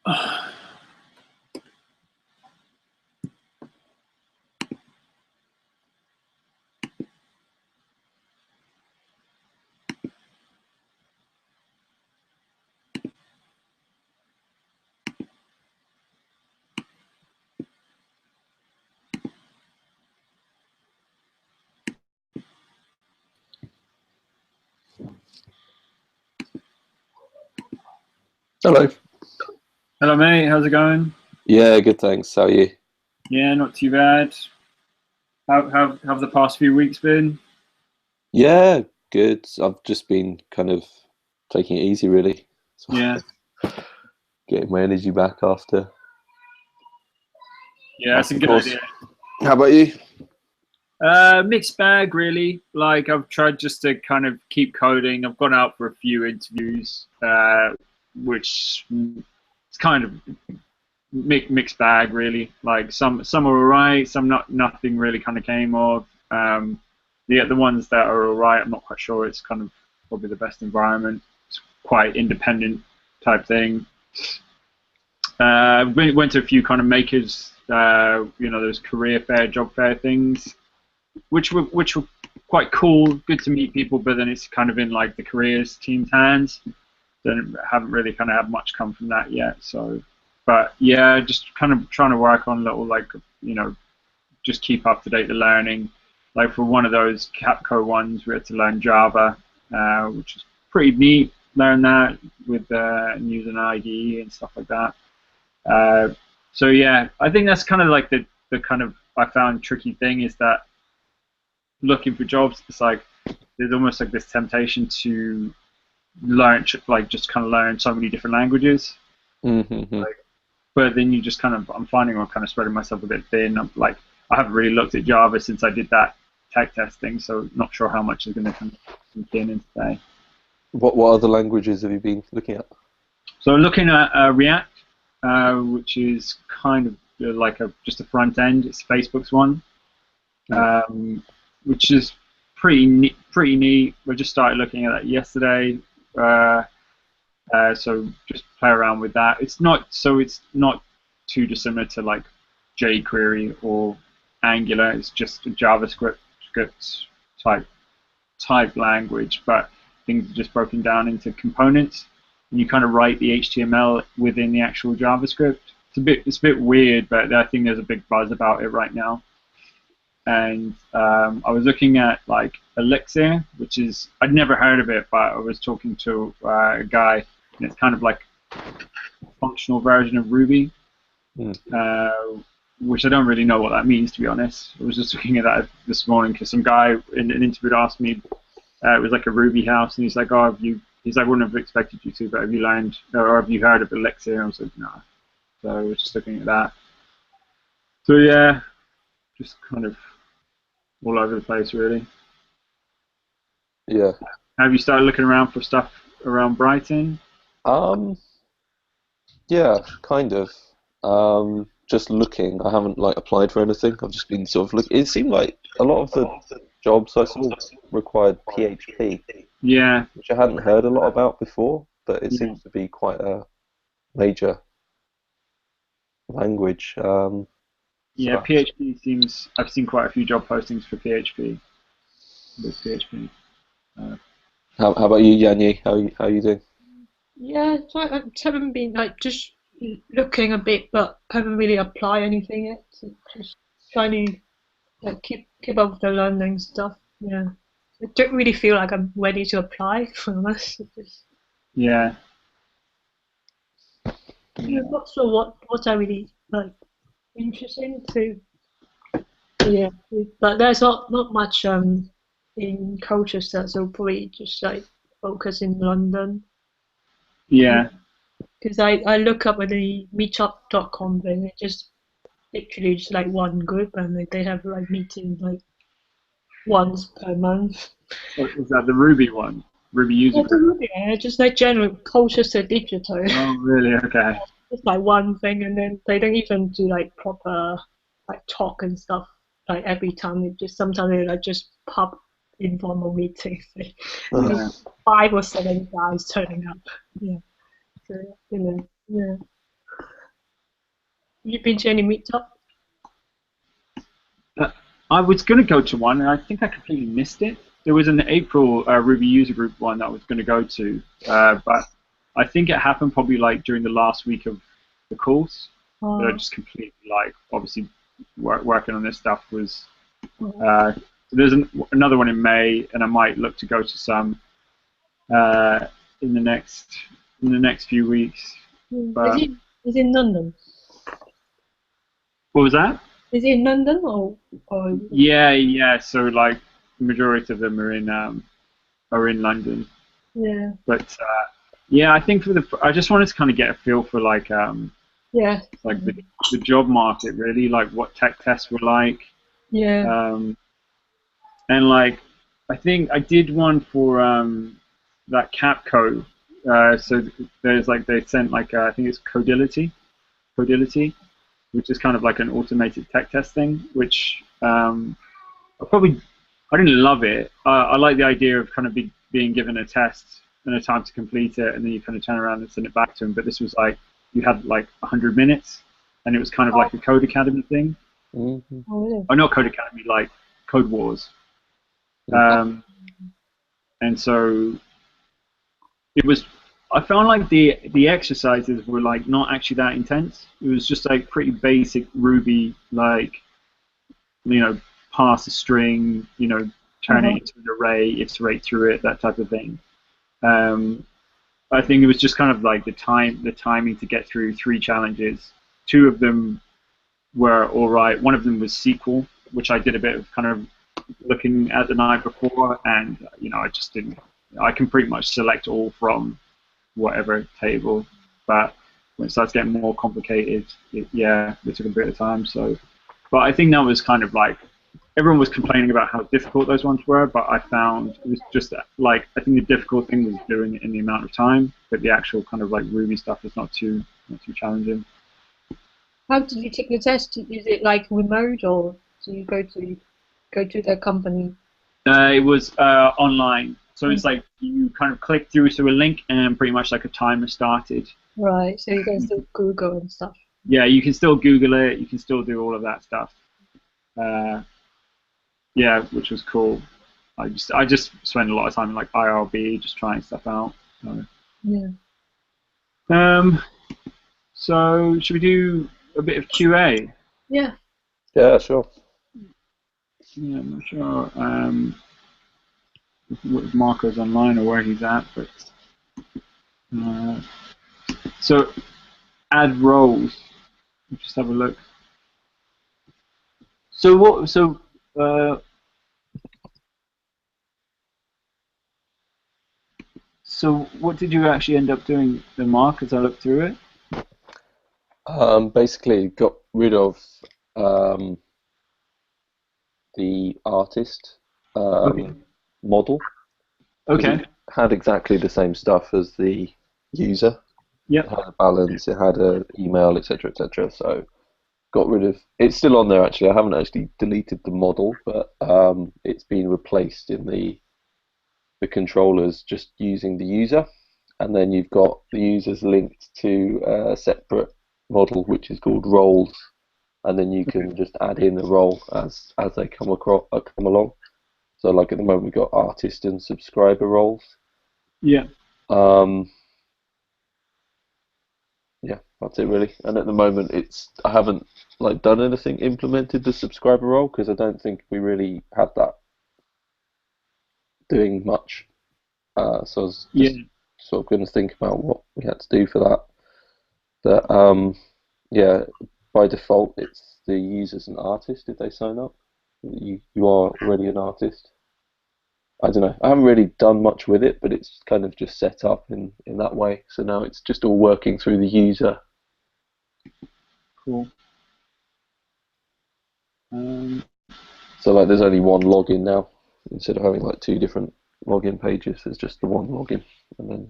Hello. Hello, mate. How's it going? Yeah, good, thanks. How are you? Yeah, not too bad. How have the past few weeks been? Yeah, good. I've just been kind of taking it easy, really. Yeah, Getting my energy back after. yeah, that's a Of good course. idea. How about you? Mixed bag, really. Like I've tried just to kind of keep coding. I've gone out for a few interviews, which it's kind of mixed bag, really. Like some are alright, some nothing really kind of came of. The ones that are alright, I'm not quite sure. It's kind of probably the best environment. It's quite independent type thing. Went to a few kind of makers, those career fair, job fair things, which were quite cool. Good to meet people, but then it's kind of in like the careers team's hands. Then haven't really kind of had much come from that yet. So, but yeah, just kind of trying to work on little just keep up to date the learning. Like for one of those Capco ones, we had to learn Java, which is pretty neat. Learn that with using IDE and stuff like that. So yeah, I think that's kind of like the kind of I found tricky thing is that looking for jobs, it's like there's almost like this temptation to learn, like just kind of learn so many different languages. Mm-hmm. But then you just kind of, I'm finding I'm kind of spreading myself a bit thin. I'm like, I haven't really looked at Java since I did that tech testing, so not sure how much is going to come in today. What other languages have you been looking at? So looking at React, which is kind of like just a front end. It's Facebook's one, which is pretty neat. We just started looking at that yesterday. So just play around with that. It's not too dissimilar to like jQuery or Angular. It's just a JavaScript type language, but things are just broken down into components, and you kind of write the HTML within the actual JavaScript. It's a bit weird, but I think there's a big buzz about it right now. And I was looking at like Elixir, which is I'd never heard of it, but I was talking to a guy, and it's kind of like a functional version of Ruby, which I don't really know what that means, to be honest. I was just looking at that this morning because some guy in an interview asked me, it was like a Ruby house, and he's like, oh, he's like, I wouldn't have expected you to, but have you learned, or have you heard of Elixir? And I was like, no. So I was just looking at that. So yeah, just kind of all over the place, really. Yeah. Have you started looking around for stuff around Brighton? Yeah, kind of. Just looking. I haven't like applied for anything. I've just been sort of looking. It seemed like a lot of the jobs I saw required PHP. Yeah. Which I hadn't heard a lot about before, but it seems to be quite a major language. Yeah, PHP seems. I've seen quite a few job postings for PHP. With PHP. How about you, Yanni? How you doing? Yeah, so I haven't been like just looking a bit, but haven't really applied anything yet. So just trying to like keep up with the learning stuff. Yeah, I don't really feel like I'm ready to apply for this. Yeah. I'm not sure what I really like interesting to. Yeah, but there's not much in Colchester, so probably just like focus in London. Yeah. Because I look up at the meetup.com thing, it's just literally just like one group, and they have like meetings like once per month. Is that the Ruby one? Ruby user group? Yeah, just like general Colchester digital. Oh, really? Okay. Just like one thing, and then they don't even do like proper like talk and stuff like every time. It just sometimes they like just pop informal meetings. Yeah. 5 or 7 guys turning up. Yeah. So, yeah. you been to any meetup? I was going to go to one, and I think I completely missed it. There was an April Ruby user group one that I was going to go to, but I think it happened probably like during the last week of the course. That I just completely like obviously working on this stuff was. There's another one in May, and I might look to go to some in the next few weeks. But, Is it in London? what was that? Is it in London or? Yeah. So like the majority of them are in London. Yeah. But yeah, I think I just wanted to kind of get a feel for like Yeah. like the job market really, like what tech tests were like. Yeah. And like I think I did one for that Capco. So there's like they sent like I think it's Codility, which is kind of like an automated tech test thing, which I didn't love it. I like the idea of kind of being given a test and a time to complete it, and then you kind of turn around and send it back to them. But this was like you had like 100 minutes, and it was kind of like a Code Academy thing. Mm-hmm. Oh, really? Or not Code Academy, like Code Wars. And so it was. I found like the exercises were like not actually that intense. It was just like pretty basic Ruby, like pass a string, turn it into an array, iterate through it, that type of thing. I think it was just kind of like the timing to get through 3 challenges. 2 of them were all right. One of them was SQL, which I did a bit of kind of looking at the night before, and I just didn't. I can pretty much select all from whatever table, but when it starts getting more complicated, it took a bit of time. So, but I think that was kind of like everyone was complaining about how difficult those ones were, but I found it was just like I think the difficult thing was doing it in the amount of time, but the actual kind of like Ruby stuff is not too challenging. How did you take the test? Is it like remote or do you go to the company? It was online, so it's like you kind of click through to a link and pretty much like a timer started. Right, so you can still Google and stuff. Yeah, you can still Google it. You can still do all of that stuff. Yeah, which was cool. I just spent a lot of time in like IRB, just trying stuff out. So. Yeah. So should we do a bit of QA? Yeah. Yeah, sure. Yeah, I'm not sure if Marco's online or where he's at, but so add roles. Let's just have a look. So what? So what did you actually end up doing, Mark? As I looked through it. Basically got rid of the artist model. Okay. It had exactly the same stuff as the user. Yep. It had a balance, it had an email, etc., etc. So got rid of. It's still on there actually. I haven't actually deleted the model, but it's been replaced in the controllers just using the user, and then you've got the users linked to a separate model which is called roles, and then you can just add in a role as they come along. So like at the moment we've got artist and subscriber roles. Yeah. Yeah, that's it really. And at the moment I haven't like done anything implemented the subscriber role because I don't think we really had that doing much. So I was just sort of going to think about what we had to do for that. But yeah, by default it's the user's an artist if they sign up. You are already an artist. I don't know. I haven't really done much with it, but it's kind of just set up in that way. So now it's just all working through the user. Cool. So like there's only one login now. Instead of having like 2 different login pages, there's just the one login. And then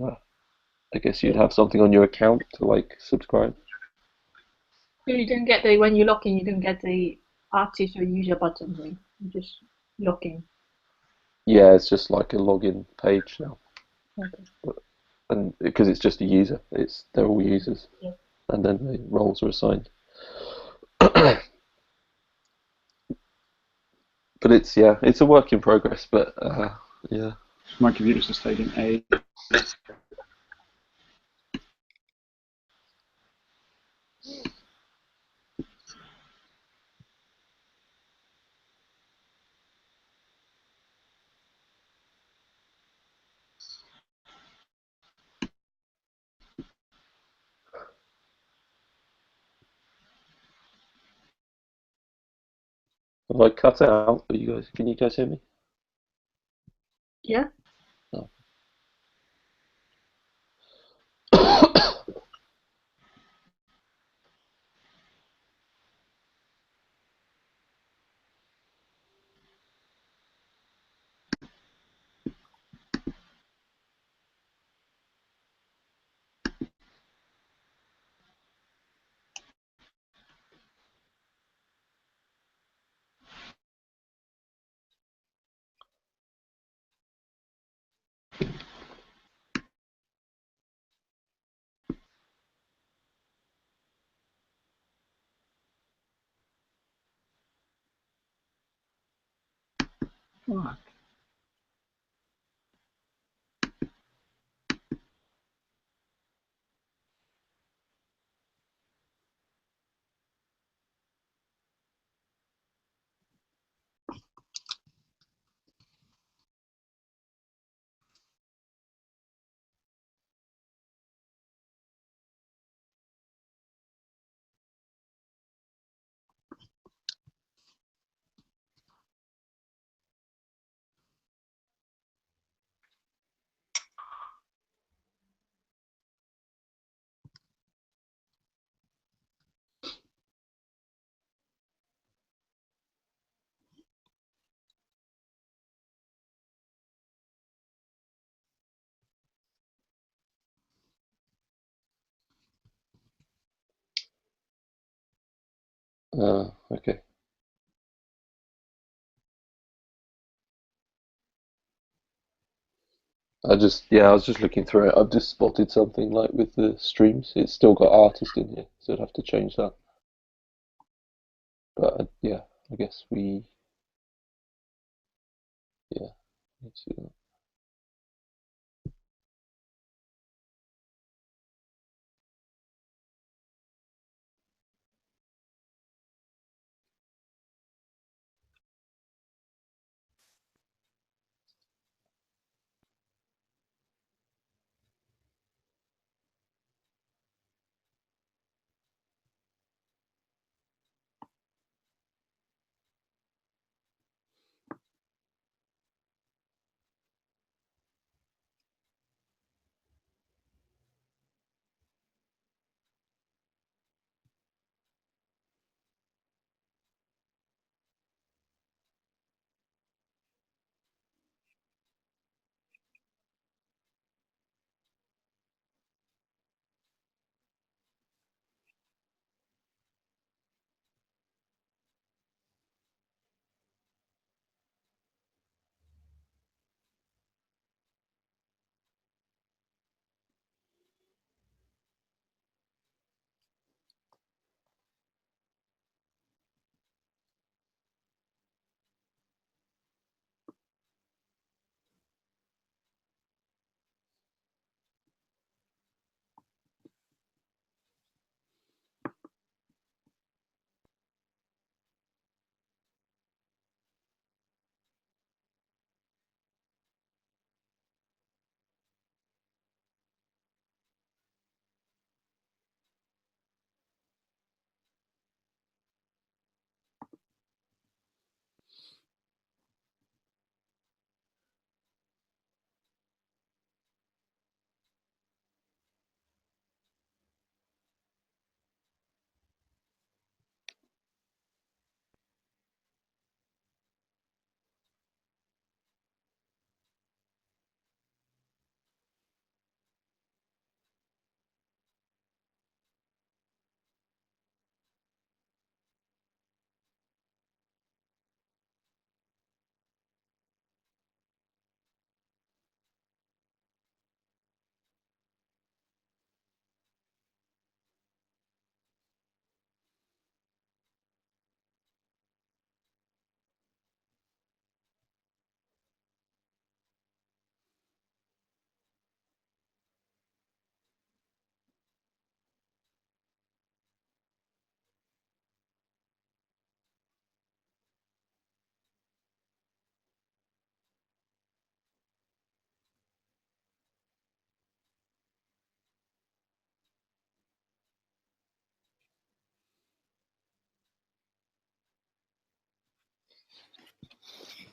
I guess you'd have something on your account to like subscribe. So you don't get when you log in, you don't get the artist or user button thing. You just log in. Yeah, it's just like a login page now. Okay. And because it's just a user, they're all users. Yeah. And then the roles are assigned. but it's a work in progress. But yeah. My computer's just taking a. Have I cut out? Are you guys? Can you guys hear me? Yeah. No. Fuck. Okay. I was just looking through it. I've just spotted something like with the streams. It's still got artist in here, so I'd have to change that. But yeah, I guess yeah, let's see that.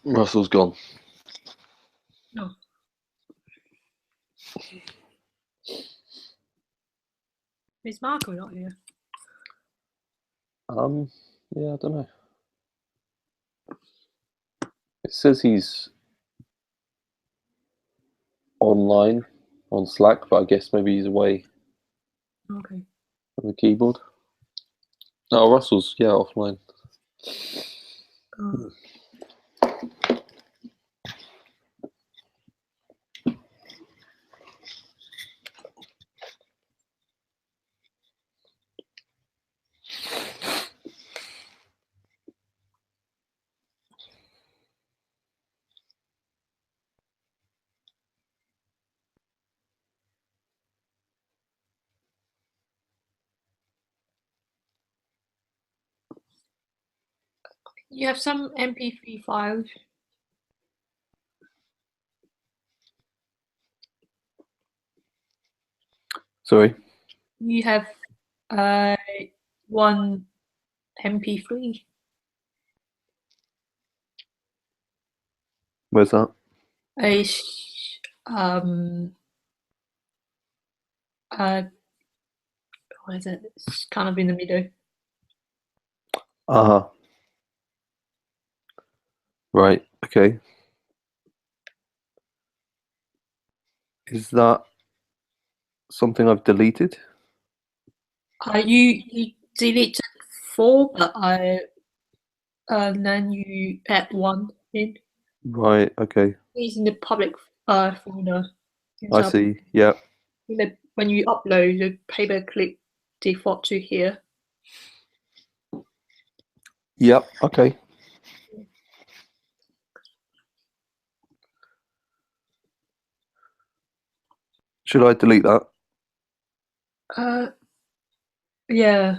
Russell's gone. No. Is Marco not here? Yeah, I don't know. It says he's online on Slack, but I guess maybe he's away Okay. from the keyboard. No, Russell's offline. Oh. You have some MP3 files. Sorry. You have one MP3. Where's that? Um what is it? It's kind of in the middle. Uh-huh. Right, okay. Is that something I've deleted? You deleted 4, but and then you add 1 in. Right, okay. It's in the public folder. I see. Yeah. When you upload the paperclip default to here. Yep, okay. Should I delete that? Yeah.